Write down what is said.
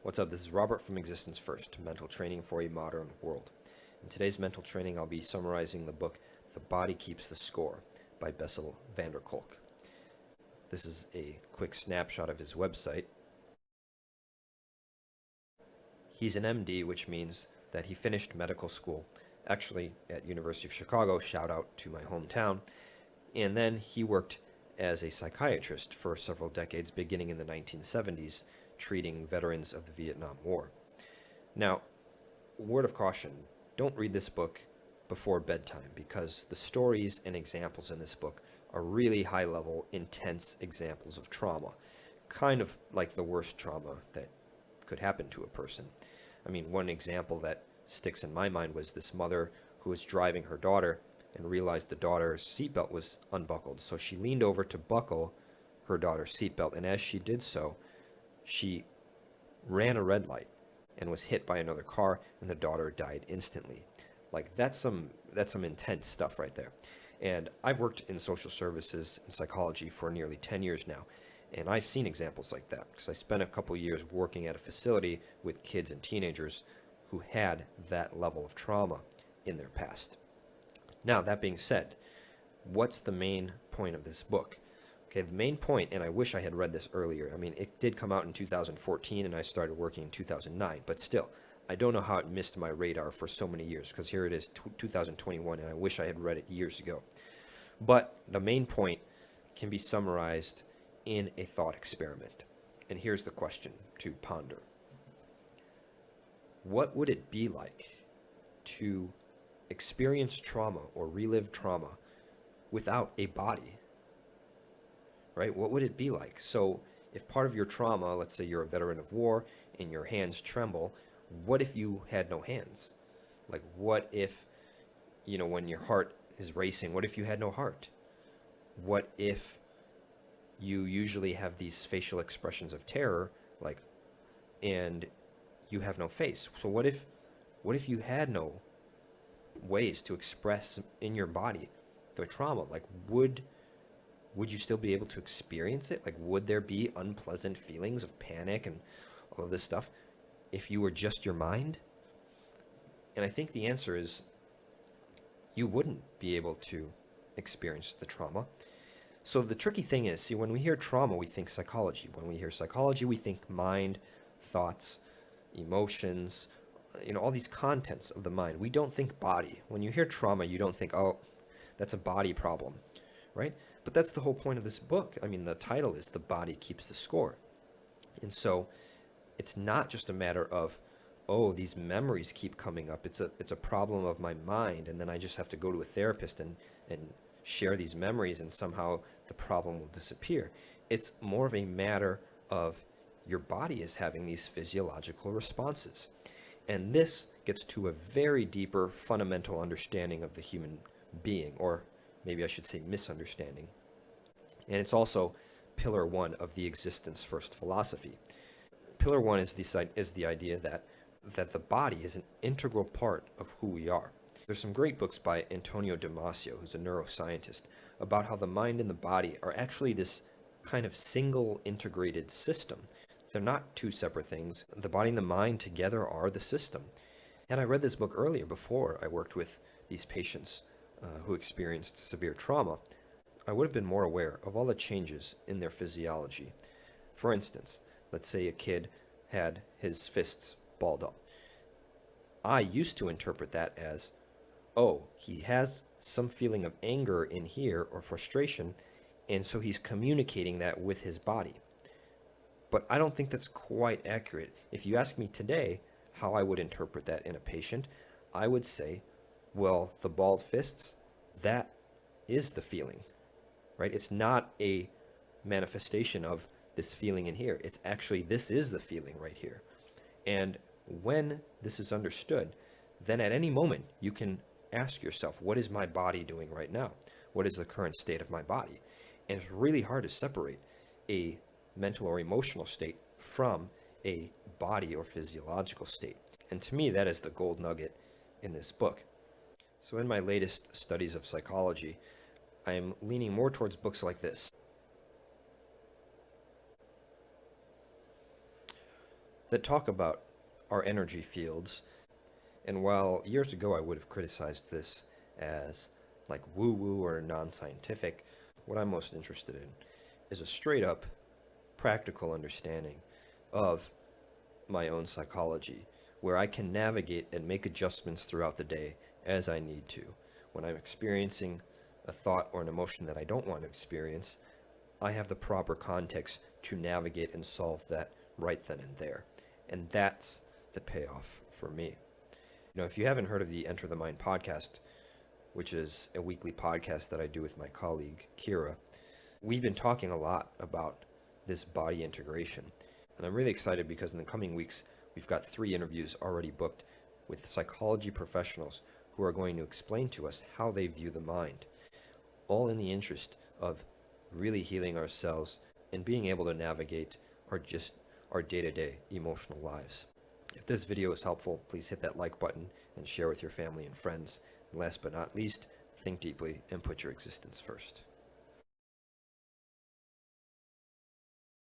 What's up? This is Robert from Existence First, Mental Training for a Modern World. In today's mental training, I'll be summarizing the book The Body Keeps the Score by Bessel van der Kolk. This is a quick snapshot of his website. He's an MD, which means that he finished medical school, actually at University of Chicago, shout out to my hometown, and then he worked as a psychiatrist for several decades, beginning in the 1970s, treating veterans of the Vietnam War. Now, word of caution, don't read this book before bedtime because the stories and examples in this book are really high-level, intense examples of trauma, kind of like the worst trauma that could happen to a person. I mean, one example that sticks in my mind was this mother who was driving her daughter and realized the daughter's seatbelt was unbuckled. So she leaned over to buckle her daughter's seatbelt, and as she did so, she ran a red light and was hit by another car, and the daughter died instantly. Like, that's some intense stuff right there. And I've worked in social services and psychology for nearly 10 years now, and I've seen examples like that because I spent a couple years working at a facility with kids and teenagers who had that level of trauma in their past. Now, that being said, what's the main point of this book? Okay, the main point, and I wish I had read this earlier. I mean, it did come out in 2014, and I started working in 2009. But still, I don't know how it missed my radar for so many years, because here it is, 2021, and I wish I had read it years ago. But the main point can be summarized in a thought experiment. And here's the question to ponder. What would it be like to experience trauma or relive trauma without a body? Right? What would it be like? So if part of your trauma, let's say you're a veteran of war and your hands tremble, what if you had no hands? Like, what if, when your heart is racing, what if you had no heart? What if you usually have these facial expressions of terror, and you have no face? So what if you had no ways to express in your body the trauma? Like, would you still be able to experience it? Like, would there be unpleasant feelings of panic and all of this stuff if you were just your mind? And I think the answer is you wouldn't be able to experience the trauma. So the tricky thing is, see, when we hear trauma, we think psychology. When we hear psychology, we think mind, thoughts, emotions, all these contents of the mind. We don't think body. When you hear trauma, you don't think, oh, that's a body problem, right? But that's the whole point of this book. I mean, the title is The Body Keeps the Score. And so it's not just a matter of, oh, these memories keep coming up. It's a problem of my mind, and then I just have to go to a therapist and share these memories, and somehow the problem will disappear. It's more of a matter of your body is having these physiological responses. And this gets to a very deeper fundamental understanding of the human being, or maybe I should say misunderstanding. And it's also pillar one of the Existence First philosophy. Pillar one is the idea that the body is an integral part of who we are. There's some great books by Antonio Damasio, who's a neuroscientist, about how the mind and the body are actually this kind of single integrated system. They're not two separate things. The body and the mind together are the system. And I read this book earlier before I worked with these patients who experienced severe trauma. I would have been more aware of all the changes in their physiology. For instance, let's say a kid had his fists balled up. I used to interpret that as, oh, he has some feeling of anger in here or frustration, and so he's communicating that with his body. But I don't think that's quite accurate. If you ask me today how I would interpret that in a patient, I would say, well, the balled fists, that is the feeling, right? It's not a manifestation of this feeling in here. It's actually, this is the feeling right here. And when this is understood, then at any moment you can ask yourself, what is my body doing right now? What is the current state of my body? And it's really hard to separate a mental or emotional state from a body or physiological state. And to me, that is the gold nugget in this book. So in my latest studies of psychology, I am leaning more towards books like this. that talk about our energy fields. And while years ago I would have criticized this as like woo-woo or non-scientific, what I'm most interested in is a straight up practical understanding of my own psychology, where I can navigate and make adjustments throughout the day as I need to. When I'm experiencing a thought or an emotion that I don't want to experience, I have the proper context to navigate and solve that right then and there. And that's the payoff for me. If you haven't heard of the Enter the Mind podcast, which is a weekly podcast that I do with my colleague Kira, we've been talking a lot about this body integration. And I'm really excited because in the coming weeks, we've got 3 interviews already booked with psychology professionals who are going to explain to us how they view the mind, all in the interest of really healing ourselves and being able to navigate our day-to-day emotional lives. If this video is helpful, please hit that like button and share with your family and friends. And last but not least, think deeply and put your existence first.